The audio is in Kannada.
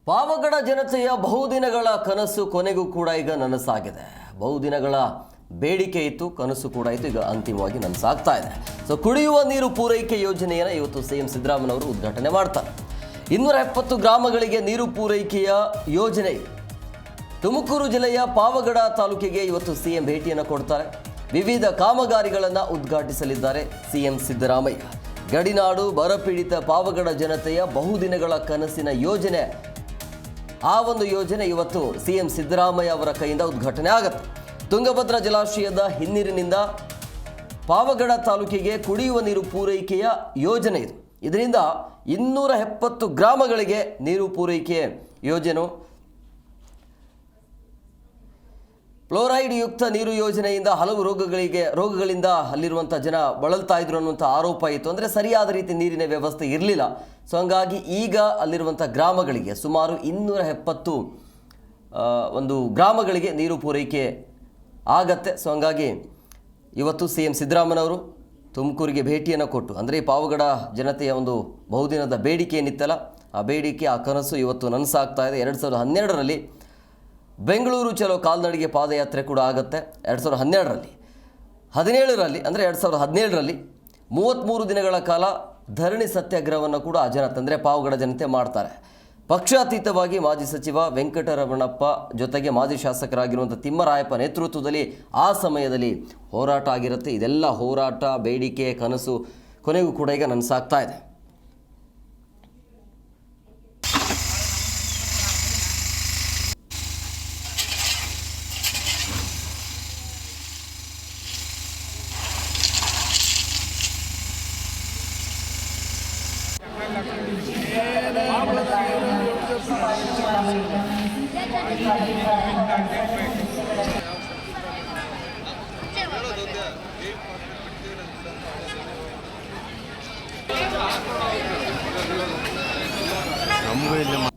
ಪಾವಗಡ ಜನತೆಯ ಬಹುದಿನಗಳ ಕನಸು ಕೊನೆಗೂ ಕೂಡ ಈಗ ನನಸಾಗಿದೆ. ಬಹುದಿನಗಳ ಬೇಡಿಕೆ ಇತ್ತು, ಕನಸು ಕೂಡ ಇತ್ತು, ಈಗ ಅಂತಿಮವಾಗಿ ನನಸಾಗ್ತಾ ಇದೆ. ಸೊ ಕುಡಿಯುವ ನೀರು ಪೂರೈಕೆ ಯೋಜನೆಯನ್ನು ಇವತ್ತು ಸಿಎಂ ಸಿದ್ದರಾಮಯ್ಯನವರು ಉದ್ಘಾಟನೆ ಮಾಡ್ತಾರೆ. 270 ಗ್ರಾಮಗಳಿಗೆ ನೀರು ಪೂರೈಕೆಯ ಯೋಜನೆ ಇದೆ. ತುಮಕೂರು ಜಿಲ್ಲೆಯ ಪಾವಗಡ ತಾಲೂಕಿಗೆ ಇವತ್ತು ಸಿಎಂ ಭೇಟಿಯನ್ನು ಕೊಡ್ತಾರೆ. ವಿವಿಧ ಕಾಮಗಾರಿಗಳನ್ನು ಉದ್ಘಾಟಿಸಲಿದ್ದಾರೆ ಸಿಎಂ ಸಿದ್ದರಾಮಯ್ಯ. ಗಡಿನಾಡು ಬರಪೀಡಿತ ಪಾವಗಡ ಜನತೆಯ ಬಹುದಿನಗಳ ಕನಸಿನ ಯೋಜನೆ, ಆ ಒಂದು ಯೋಜನೆ ಇವತ್ತು ಸಿಎಂ ಸಿದ್ದರಾಮಯ್ಯ ಅವರ ಕೈಯಿಂದ ಉದ್ಘಾಟನೆ ಆಗುತ್ತೆ. ತುಂಗಭದ್ರಾ ಜಲಾಶಯದ ಹಿನ್ನೀರಿನಿಂದ ಪಾವಗಡ ತಾಲೂಕಿಗೆ ಕುಡಿಯುವ ನೀರು ಪೂರೈಕೆಯ ಯೋಜನೆ ಇದು. ಇದರಿಂದ 270 ಗ್ರಾಮಗಳಿಗೆ ನೀರು ಪೂರೈಕೆ ಯೋಜನೆ. ಫ್ಲೋರೈಡ್ ಯುಕ್ತ ನೀರು ಯೋಜನೆಯಿಂದ ಹಲವು ರೋಗಗಳಿಂದ ಅಲ್ಲಿರುವಂಥ ಜನ ಬಳಲ್ತಾ ಇದ್ರು ಅನ್ನುವಂಥ ಆರೋಪ ಇತ್ತು. ಅಂದರೆ ಸರಿಯಾದ ರೀತಿ ನೀರಿನ ವ್ಯವಸ್ಥೆ ಇರಲಿಲ್ಲ. ಸೊ ಹಂಗಾಗಿ ಈಗ ಅಲ್ಲಿರುವಂಥ ಗ್ರಾಮಗಳಿಗೆ ಸುಮಾರು 270 ಒಂದು ಗ್ರಾಮಗಳಿಗೆ ನೀರು ಪೂರೈಕೆ ಆಗತ್ತೆ. ಸೊ ಹಂಗಾಗಿ ಇವತ್ತು ಸಿಎಂ ಸಿದ್ದರಾಮಯ್ಯನವರು ತುಮಕೂರಿಗೆ ಭೇಟಿಯನ್ನು ಕೊಟ್ಟು, ಅಂದರೆ ಈ ಪಾವಗಡ ಜನತೆಯ ಒಂದು ಬಹುದಿನದ ಬೇಡಿಕೆ ಏನಿತ್ತಲ್ಲ, ಆ ಬೇಡಿಕೆ, ಆ ಕನಸು ಇವತ್ತು ನನಸಾಗ್ತಾ ಇದೆ. 2012ರಲ್ಲಿ ಬೆಂಗಳೂರು ಚಲೋ ಕಾಲ್ನಡಿಗೆ ಪಾದಯಾತ್ರೆ ಕೂಡ ಆಗುತ್ತೆ. 2012ರಲ್ಲಿ 17ರಲ್ಲಿ ಅಂದರೆ 2017ರಲ್ಲಿ 33 ದಿನಗಳ ಕಾಲ ಧರಣಿ ಸತ್ಯಾಗ್ರಹವನ್ನು ಕೂಡ ಆ ಜನತೆ ಅಂದರೆ ಪಾವಗಡ ಜನತೆ ಮಾಡ್ತಾರೆ. ಪಕ್ಷಾತೀತವಾಗಿ ಮಾಜಿ ಸಚಿವ ವೆಂಕಟರಮಣಪ್ಪ ಜೊತೆಗೆ ಮಾಜಿ ಶಾಸಕರಾಗಿರುವಂಥ ತಿಮ್ಮರಾಯಪ್ಪ ನೇತೃತ್ವದಲ್ಲಿ ಆ ಸಮಯದಲ್ಲಿ ಹೋರಾಟ ಆಗಿರುತ್ತೆ. ಇದೆಲ್ಲ ಹೋರಾಟ, ಬೇಡಿಕೆ, ಕನಸು ಕೊನೆಗೂ ಕೂಡ ಈಗ ನನಸಾಗ್ತಾ ಇದೆ. ನಮಗೂ ಇಲ್ಲಿ